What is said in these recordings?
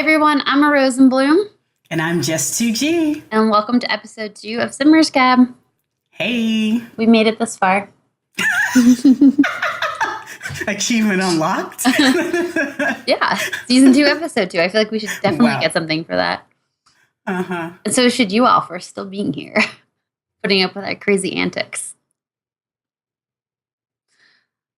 everyone, I'm a Rosenbloom, And I'm just 2G. and welcome to episode 2 of Simmer's Gab. Hey. We made it this far. Achievement unlocked. Yeah, season 2, episode 2. I feel like we should definitely get something for that. Uh-huh. And so should you all for still being here, putting up with our crazy antics.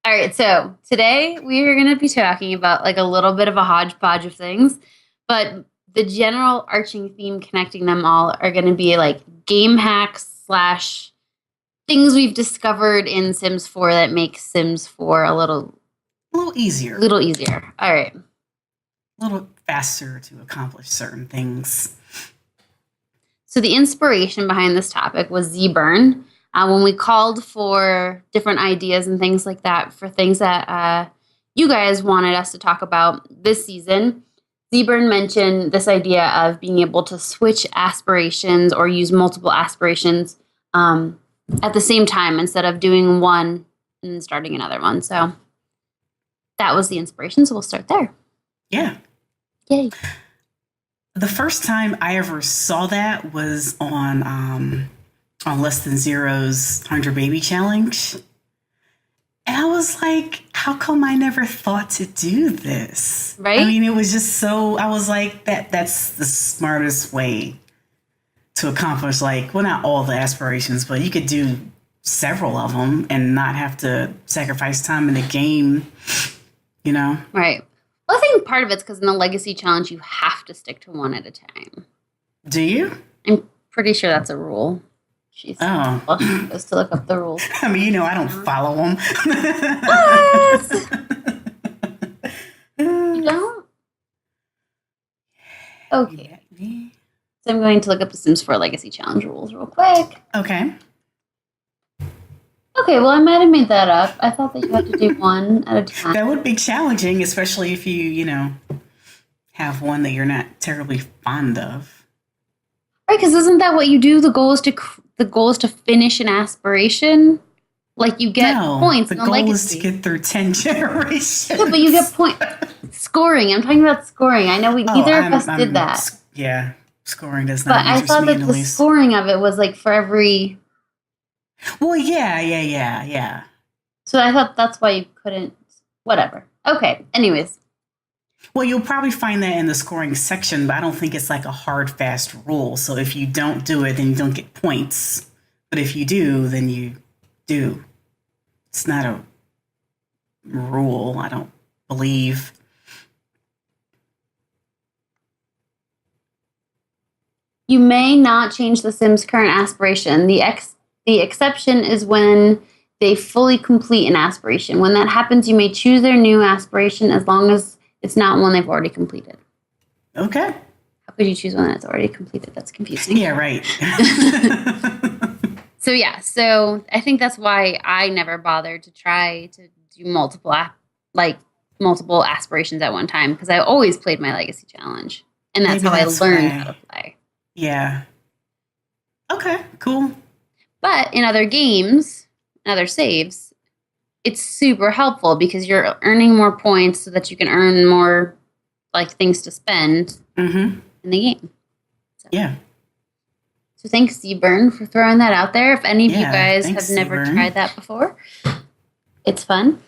All right, so today we are going to be talking about like a little bit of a hodgepodge of things, but the general arching theme connecting them all are going to be like game hacks / things we've discovered in Sims 4 that make Sims 4 a little easier. All right. A little faster to accomplish certain things. So the inspiration behind this topic was ZBurn. When we called for different ideas and things like that for things that you guys wanted us to talk about this season, ZBurn mentioned this idea of being able to switch aspirations or use multiple aspirations at the same time instead of doing one and then starting another one. So that was the inspiration. So we'll start there. Yeah. Yay. The first time I ever saw that was on Less Than Zero's 100 Baby Challenge. And I was like, how come I never thought to do this? Right? I mean, it was just so, I was like, that's the smartest way to accomplish, like, well, not all the aspirations, but you could do several of them and not have to sacrifice time in the game, you know? Right. Well, I think part of it's because in the Legacy Challenge, you have to stick to one at a time. Do you? I'm pretty sure that's a rule. She's Oh. supposed to look up the rules. I mean, you know, I don't follow them. What? You don't? Okay. So I'm going to look up the Sims 4 Legacy Challenge rules real quick. Okay. Okay, well, I might have made that up. I thought that you had to do one at a time. That would be challenging, especially if you have one that you're not terribly fond of. Right, because isn't that what you do? The goal is to finish an aspiration. Like you get points. The goal is to get through 10 generations. Yeah, but you get point scoring. I'm talking about scoring. I know neither of us did that. Yeah, scoring does not. But I thought that the scoring of it was like for every. Well, yeah. So I thought that's why you couldn't. Whatever. Okay. Anyways. Well, you'll probably find that in the scoring section, but I don't think it's like a hard, fast rule. So if you don't do it, then you don't get points. But if you do, then you do. It's not a rule, I don't believe. You may not change the Sim's current aspiration. The exception is when they fully complete an aspiration. When that happens, you may choose their new aspiration as long as it's not one they've already completed. Okay. How could you choose one that's already completed? That's confusing. Yeah, right. So I think that's why I never bothered to try to do multiple aspirations at one time, because I always played my Legacy Challenge. And that's how I learned how to play. Yeah. Okay, cool. But in other games, in other saves, it's super helpful because you're earning more points so that you can earn more like things to spend in the game. So. Yeah. So thanks, ZBurn, for throwing that out there. If any of you guys have never tried that before, it's fun.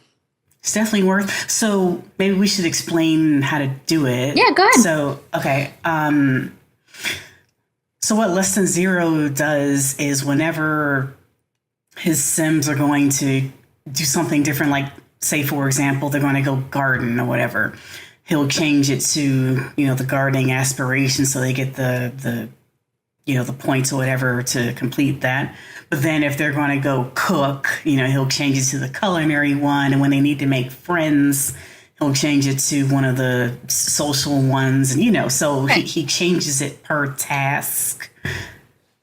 It's definitely worth. So maybe we should explain how to do it. Yeah, go ahead. So, okay. So what Less Than Zero does is whenever his Sims are going to do something different, like say, for example, they're going to go garden or whatever, he'll change it to, the gardening aspiration so they get the points or whatever to complete that. But then if they're going to go cook, he'll change it to the culinary one. And when they need to make friends, he'll change it to one of the social ones. And, so right. he changes it per task.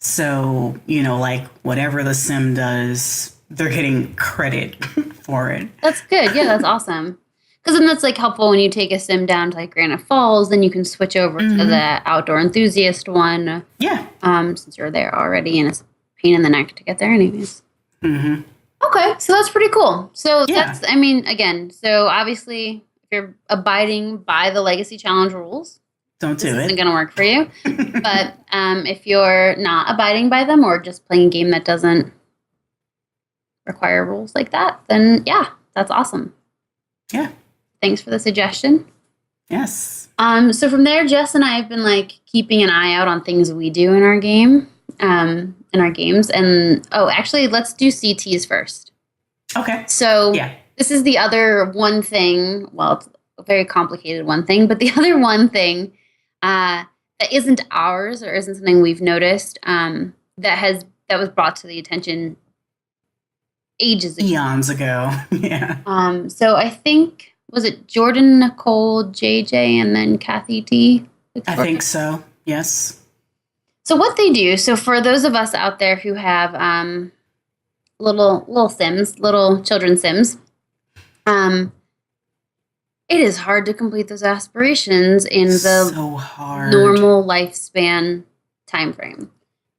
So, like whatever the sim does, they're getting credit for it. That's good. Yeah, that's awesome. Because then that's like helpful when you take a sim down to like Granite Falls, then you can switch over to the outdoor enthusiast one. Yeah. Since you're there already, and it's a pain in the neck to get there anyways. Mm-hmm. Okay, so that's pretty cool. So so obviously if you're abiding by the Legacy Challenge rules, Don't do isn't it. going to work for you. But if you're not abiding by them or just playing a game that doesn't require rules like that, then yeah, that's awesome. Yeah. Thanks for the suggestion. Yes. So from there, Jess and I have been like keeping an eye out on things we do in our game, in our games. And actually, let's do CTs first. Okay. So yeah. This is the other one thing. Well, it's a very complicated one thing, but the other one thing that isn't ours or isn't something we've noticed that was brought to the attention ages ago. Eons ago. Yeah. So I think, was it Jordan, Nicole, JJ, and then Kathy T? I think so. Yes. So what they do, so for those of us out there who have little Sims, little children Sims, it is hard to complete those aspirations in the normal lifespan time frame.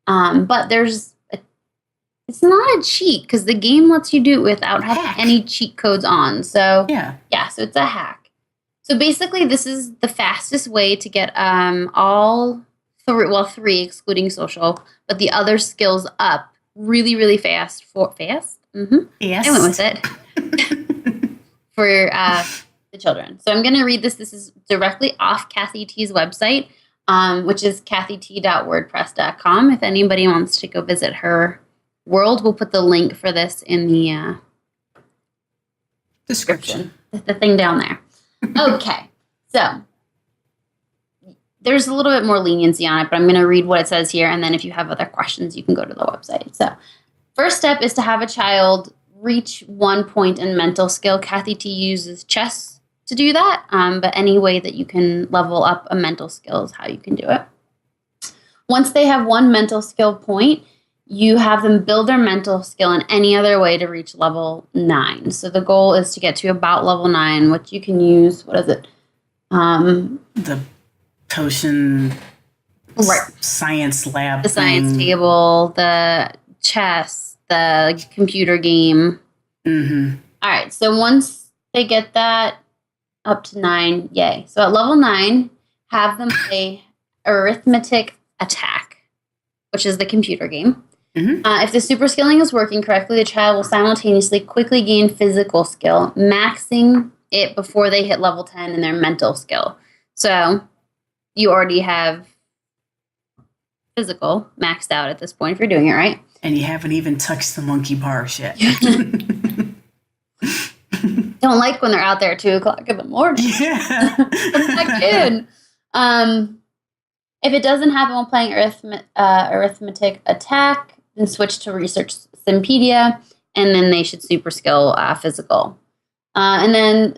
But it's not a cheat because the game lets you do it without having any cheat codes on. So yeah, so it's a hack. So basically, this is the fastest way to get three excluding social, but the other skills up really, really fast. Mm-hmm. Yes, I went with it for the children. So I'm going to read this. This is directly off Kathy T's website, which is kathyt.wordpress.com. If anybody wants to go visit her world, we'll put the link for this in the description. The thing down there. Okay, so there's a little bit more leniency on it, but I'm going to read what it says here, and then if you have other questions, you can go to the website. So first step is to have a child reach 1 point in mental skill. Kathy T uses chess to do that, but any way that you can level up a mental skill is how you can do it. Once they have one mental skill point, you have them build their mental skill in any other way to reach level 9. So the goal is to get to about level 9, which you can use, what is it? The potion science lab the science table, the chess, the computer game. Mm-hmm. All right, so once they get that up to 9, yay. So at level 9, have them play Arithmetic Attack, which is the computer game. Mm-hmm. If the super skilling is working correctly, the child will simultaneously quickly gain physical skill, maxing it before they hit level 10 in their mental skill. So you already have physical maxed out at this point if you're doing it right. And you haven't even touched the monkey bars yet. Don't like when they're out there at 2 o'clock in the morning. Yeah. That's not good. If it doesn't happen while playing Arithmetic Attack, then switch to Research Simpedia, and then they should super skill physical. And then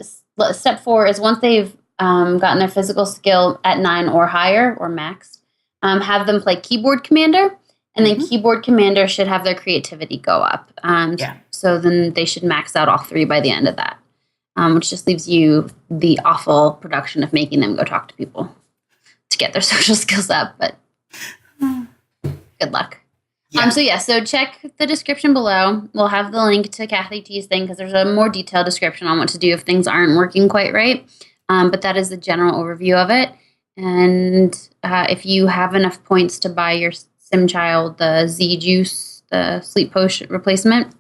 step 4 is once they've gotten their physical skill at 9 or higher, or max, have them play Keyboard Commander, and then Keyboard Commander should have their creativity go up. So then they should max out all 3 by the end of that, which just leaves you the awful production of making them go talk to people to get their social skills up, but good luck. Yeah. So check the description below. We'll have the link to Kathy T's thing because there's a more detailed description on what to do if things aren't working quite right. But that is the general overview of it. And if you have enough points to buy your sim child the Z juice, the sleep potion replacement,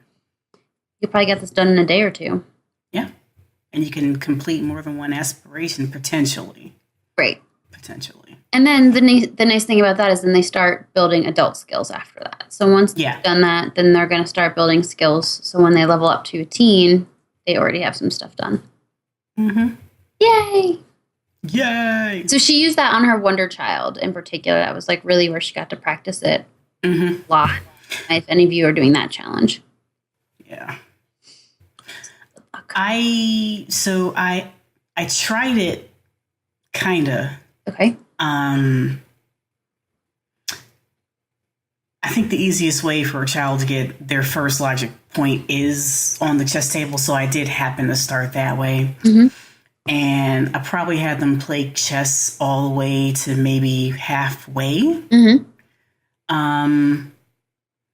you'll probably get this done in a day or 2. Yeah. And you can complete more than one aspiration potentially. Great. Potentially. And then the nice thing about that is then they start building adult skills after that. So once they've done that, then they're going to start building skills. So when they level up to a teen, they already have some stuff done. Mm-hmm. Yay! Yay! So she used that on her Wonder Child in particular. That was like really where she got to practice it a lot. If any of you are doing that challenge. Yeah. I tried it kinda. Okay. I think the easiest way for a child to get their first logic point is on the chess table, so I did happen to start that way. Mm-hmm. And I probably had them play chess all the way to maybe halfway. Mm-hmm.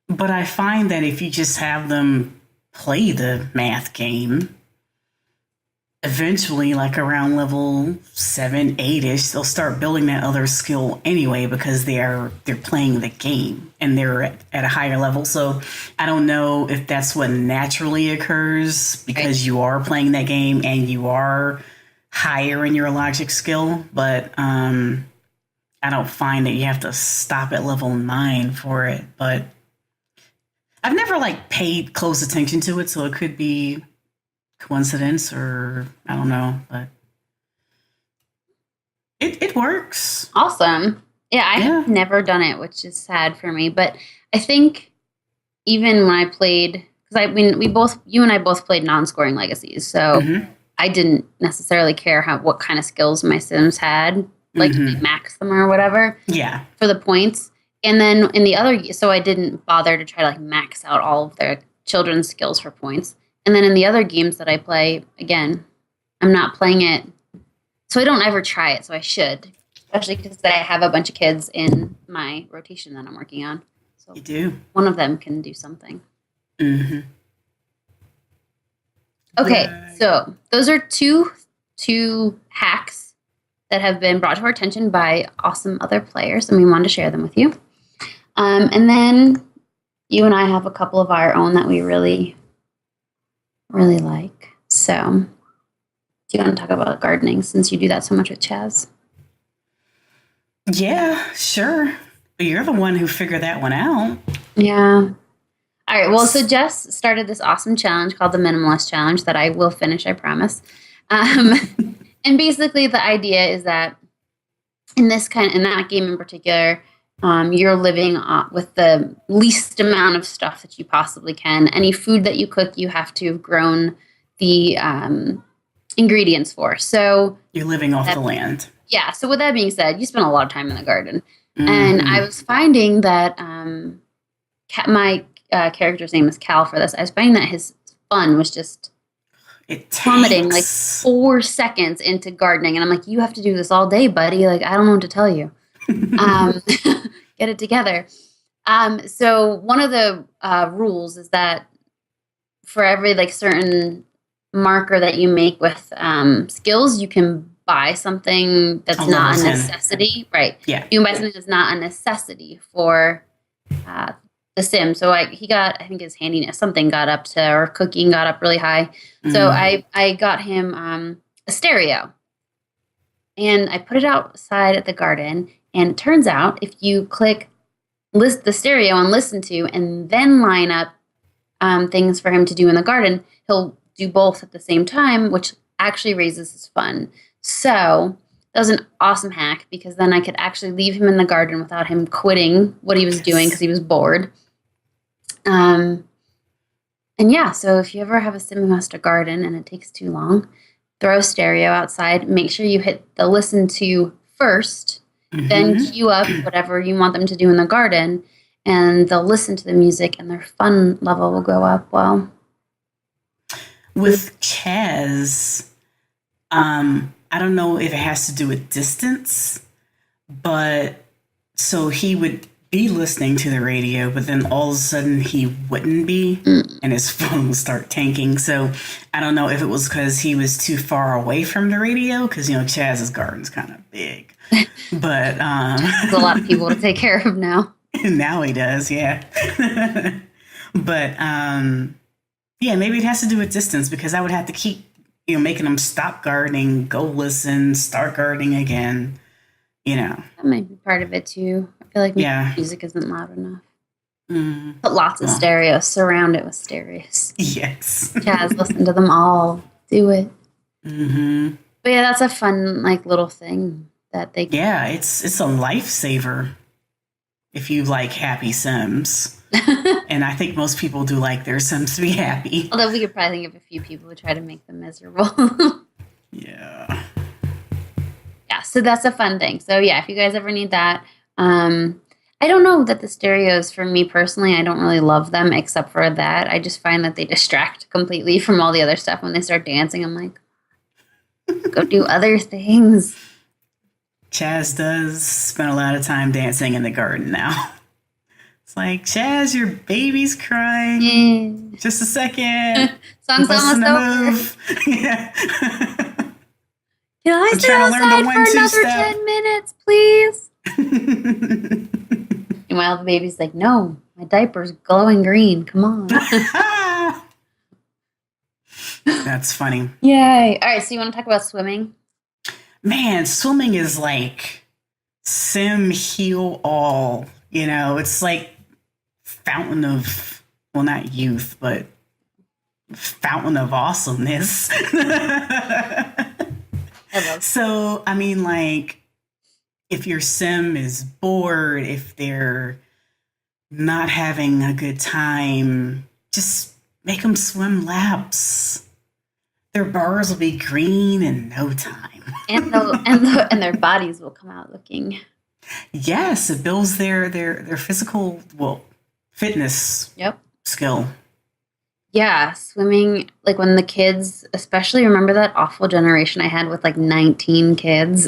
But I find that if you just have them play the math game, eventually, like around level 7, 8ish, they'll start building that other skill anyway because they're playing the game and they're at a higher level. So I don't know if that's what naturally occurs Right. because you are playing that game and you are higher in your logic skill, but I don't find that you have to stop at level 9 for it. But I've never like paid close attention to it, so it could be coincidence or I don't know, but it works. Awesome. Yeah, I Yeah. have never done it, which is sad for me. But I think even when I played, because I mean, you and I both played non-scoring legacies, so Mm-hmm. I didn't necessarily care what kind of skills my Sims had, like if they Mm-hmm. max them or whatever Yeah. for the points. And then in the other, so I didn't bother to try to like max out all of their children's skills for points. And then in the other games that I play, again, I'm not playing it, so I don't ever try it. So I should, especially because I have a bunch of kids in my rotation that I'm working on. So You do. one of them can do something. Mm-hmm. Okay, Right. so those are two hacks that have been brought to our attention by awesome other players, and we wanted to share them with you. And then you and I have a couple of our own that we really, really like. So, do you want to talk about gardening since you do that so much with Chaz? Yeah, sure. But you're the one who figured that one out. Yeah. All right. Well, so Jess started this awesome challenge called the Minimalist Challenge that I will finish, I promise. Um, and basically, the idea is that in that game in particular, you're living with the least amount of stuff that you possibly can. Any food that you cook, you have to have grown the ingredients for. So You're living off the land. yeah. So with that being said, you spend a lot of time in the garden, and I Mm-hmm. was finding that my character's name is Cal for this. I was finding that his fun was just It plummeting like takes. 4 seconds into gardening, and I'm like, you have to do this all day, buddy. Like I don't know what to tell you. Um, get it together. So one of the rules is that for every like certain marker that you make with skills, you can buy something that's A not level a 10. necessity. Right. Yeah. You can buy something that's not a necessity for the sim. So I think his handiness, something got up to, or cooking got up really high. So Mm. I got him a stereo, and I put it outside at the garden. And it turns out if you click list the stereo and listen to, and then line up things for him to do in the garden, he'll do both at the same time, which actually raises his fun. So that was an awesome hack because then I could actually leave him in the garden without him quitting what he was doing Yes. because he was bored. And yeah, so if you ever have a sim who has to garden and it takes too long, throw a stereo outside. Make sure you hit the listen to first, then Mm-hmm. cue up whatever you want them to do in the garden, and they'll listen to the music and their fun level will go up. Well, With Chaz, I don't know if it has to do with distance, but so he would be listening to the radio, but then all of a sudden he wouldn't be, and his phone would start tanking. So I don't know if it was because he was too far away from the radio, because Chaz's garden's kind of big, but there's a lot of people to take care of now. now he does, yeah. But yeah, maybe it has to do with distance because I would have to keep making him stop gardening, go listen, start gardening again. That might be part of it too. I feel like Yeah. music isn't loud enough. Mm, Put lots of well, stereos, surround it with stereos. yes. Jazz, listen to them all. Do it. Hmm. But yeah, that's a fun like little thing that they Yeah, it's a lifesaver if you like happy Sims. And I think most people do like their Sims to be happy. Although we could probably think of a few people who try to make them miserable. Yeah. Yeah, so that's a fun thing. So yeah, if you guys ever need that, I don't know that the stereos for me personally, I don't really love them except for that. I just find that they distract completely from all the other stuff when they start dancing. I'm like, go do other things. Chaz does spend a lot of time dancing in the garden now. It's like, Chaz, your baby's crying. Yeah. Just a second. Song's Busting almost a over. move. Yeah. Can I I'm stay trying to learn the outside for 1-2 another step. 10 minutes, please? Meanwhile, the baby's like, no, my diaper's glowing green. Come on. That's funny. Yay. All right, so you want to talk about swimming? Man, swimming is like sim heal all. You know, it's like fountain of, well, not youth, but fountain of awesomeness. So, I mean, like, if your sim is bored, if they're not having a good time, just make them swim laps. Their bars will be green in no time. and their bodies will come out looking. Yes, it builds their physical, well, fitness skill. Yeah, swimming, like when the kids, especially remember that awful generation I had with like 19 kids.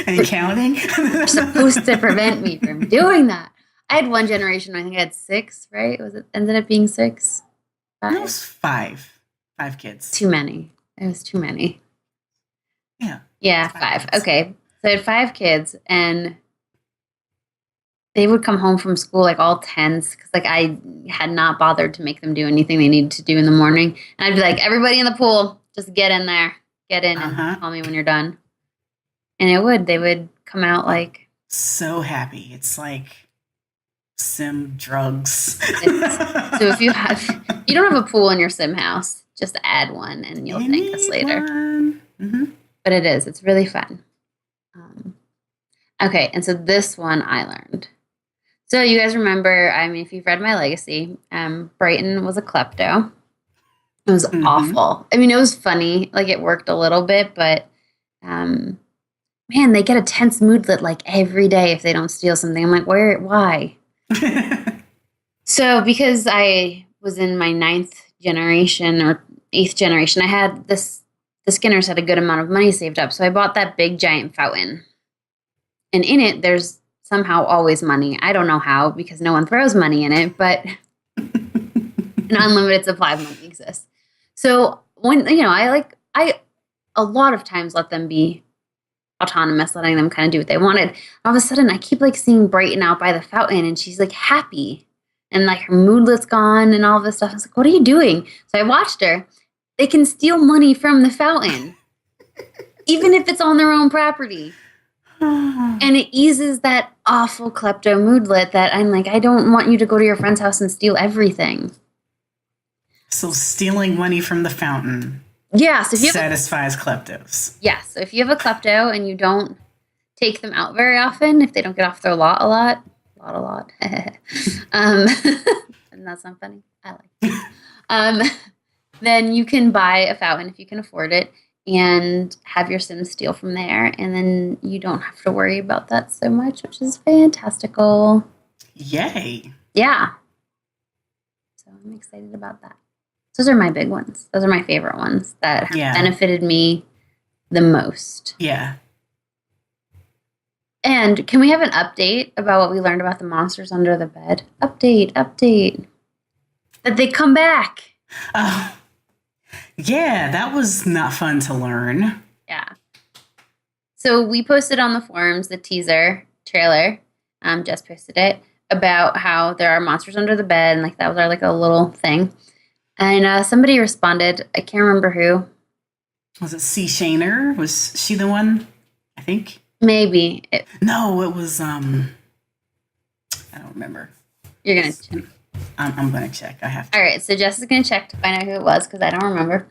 And counting? They're supposed to prevent me from doing that. I had one generation, I think I had 6, right? Ended up being 6? 5? No, it was 5. 5 kids. Too many. It was too many. Yeah. Yeah, 5. Okay. So I had 5 kids, and they would come home from school like all tense because like I had not bothered to make them do anything they needed to do in the morning. And I'd be like, everybody in the pool, just get in there. Get in and call me when you're done. And they would come out like so happy. It's like sim drugs. So if you don't have a pool in your sim house, just add one and you'll thank us later. Mm-hmm. But it's really fun. Okay, and so this one I learned. So you guys remember, I mean, if you've read my legacy, Brighton was a klepto. It was awful. I mean, it was funny, like it worked a little bit, but man, they get a tense moodlet like every day if they don't steal something. I'm like, why? So because I was in my 9th generation or 8th generation, I had the Skinners had a good amount of money saved up. So I bought that big giant fountain. And in it, there's somehow always money. I don't know how because no one throws money in it, but an unlimited supply of money exists. So when, I a lot of times let them be autonomous, letting them kind of do what they wanted. All of a sudden, I keep like seeing Brighton out by the fountain, and she's like happy, and like her moodlet's gone, and all this stuff. I was like, "What are you doing?" So I watched her. They can steal money from the fountain, even if it's on their own property, and it eases that awful klepto moodlet that I'm like, I don't want you to go to your friend's house and steal everything. So stealing money from the fountain. Yeah, so if you satisfies kleptos. Yeah, so if you have a klepto and you don't take them out very often, if they don't get off their lot a lot, and that's not funny. I like it. Then you can buy a fountain if you can afford it and have your Sims steal from there, and then you don't have to worry about that so much, which is fantastical. Yay. Yeah. So I'm excited about that. Those are my big ones. Those are my favorite ones that have benefited me the most. Yeah. And can we have an update about what we learned about the monsters under the bed? Update. That they come back. Oh. Yeah, that was not fun to learn. Yeah. So we posted on the forums the teaser trailer. Jess posted it about how there are monsters under the bed, and like that was our like a little thing. And somebody responded. I can't remember who. Was it C. Shaner? Was she the one? I think. Maybe. No, it was. I don't remember. You're gonna check. I'm gonna check. I have to. All right. So Jess is gonna check to find out who it was because I don't remember.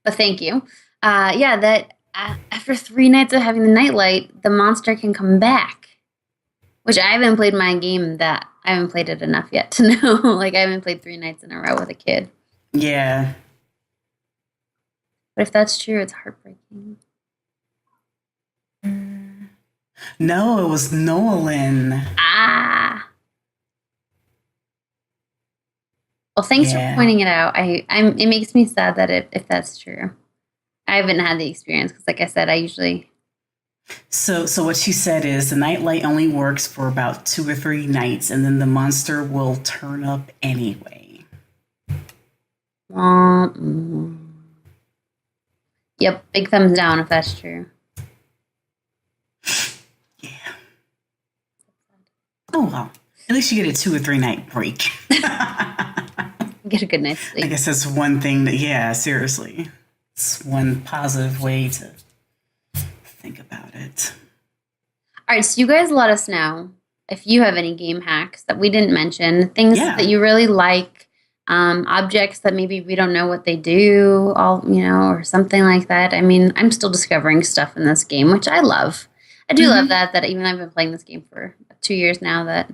But thank you. That after 3 nights of having the nightlight, the monster can come back. Which I haven't played my game that I haven't played it enough yet to know. Like I haven't played 3 nights in a row with a kid. Yeah. But if that's true, it's heartbreaking. No, it was Nolan. Well, thanks for pointing it out. It makes me sad that if that's true. I haven't had the experience because, like I said, I usually. So what she said is the nightlight only works for about 2 or 3 nights, and then the monster will turn up anyway. Yep, big thumbs down if that's true. Yeah. Oh, well. At least you get a 2 or 3 night break. Get a good night's sleep. I guess that's one thing that, yeah, seriously. It's one positive way to think about it. All right, so you guys let us know if you have any game hacks that we didn't mention, things that you really like, objects that maybe we don't know what they do, or something like that. I mean, I'm still discovering stuff in this game, which I love. I do love that even I've been playing this game for 2 years now, that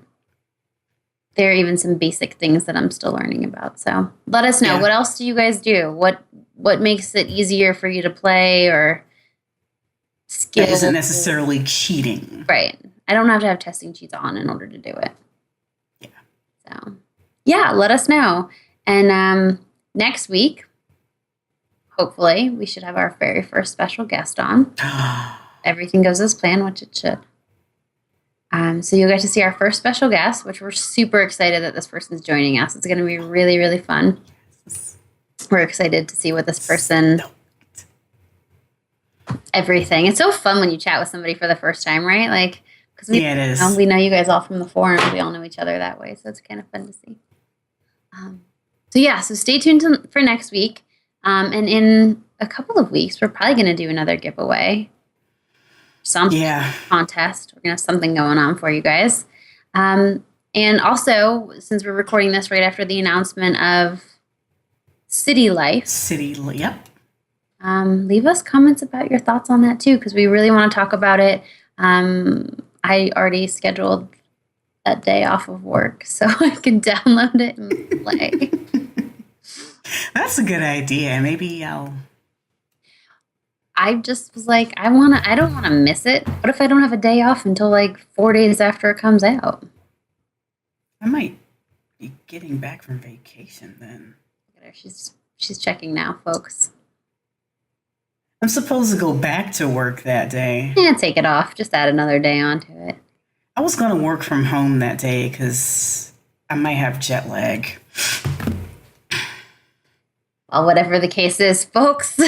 there are even some basic things that I'm still learning about. So let us know. What else do you guys do? What makes it easier for you to play, or skill? That isn't necessarily cheating. Right. I don't have to have testing cheats on in order to do it. Yeah. So, yeah, let us know. And next week, hopefully, we should have our very first special guest on. Everything goes as planned, which it should. So you'll get to see our first special guest, which we're super excited that this person's joining us. It's going to be really, really fun. We're excited to see what this person... Everything. It's so fun when you chat with somebody for the first time, right? Like, because it is. We know you guys all from the forums. We all know each other that way, so it's kind of fun to see. So stay tuned for next week. And in a couple of weeks, we're probably going to do another giveaway. Contest. We're going to have something going on for you guys. And also, since we're recording this right after the announcement of City Life. Yep. Leave us comments about your thoughts on that too, because we really want to talk about it. I already scheduled that day off of work, so I can download it and play. That's a good idea. Maybe I just was like, I don't want to miss it. What if I don't have a day off until like 4 days after it comes out? I might be getting back from vacation then. Look at her. She's checking now, folks. I'm supposed to go back to work that day. Yeah, take it off. Just add another day onto it. I was going to work from home that day because I might have jet lag. Well, whatever the case is, folks,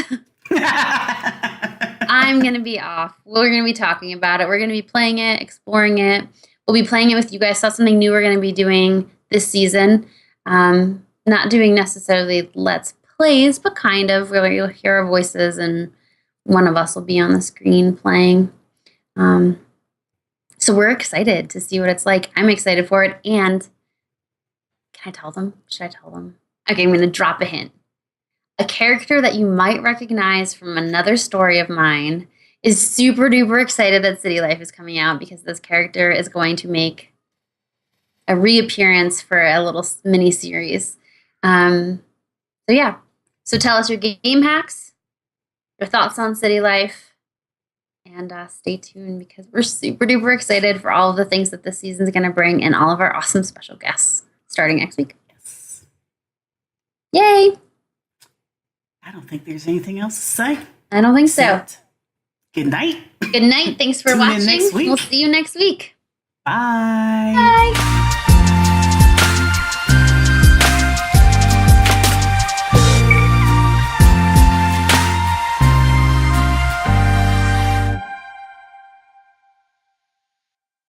I'm going to be off. We're going to be talking about it. We're going to be playing it, exploring it. We'll be playing it with you guys. That's something new we're going to be doing this season. Not doing necessarily Let's Plays, but kind of where you'll hear our voices and one of us will be on the screen playing. So we're excited to see what it's like. I'm excited for it. And can I tell them? Should I tell them? Okay, I'm going to drop a hint. A character that you might recognize from another story of mine is super duper excited that City Life is coming out, because this character is going to make a reappearance for a little mini series. So tell us your game hacks, your thoughts on City Life, and stay tuned, because we're super duper excited for all of the things that this season is going to bring and all of our awesome special guests starting next week. Yes. Yay! I don't think there's anything else to say. I don't think so. Good night. Good night. Thanks for watching. Next week. We'll see you next week. Bye.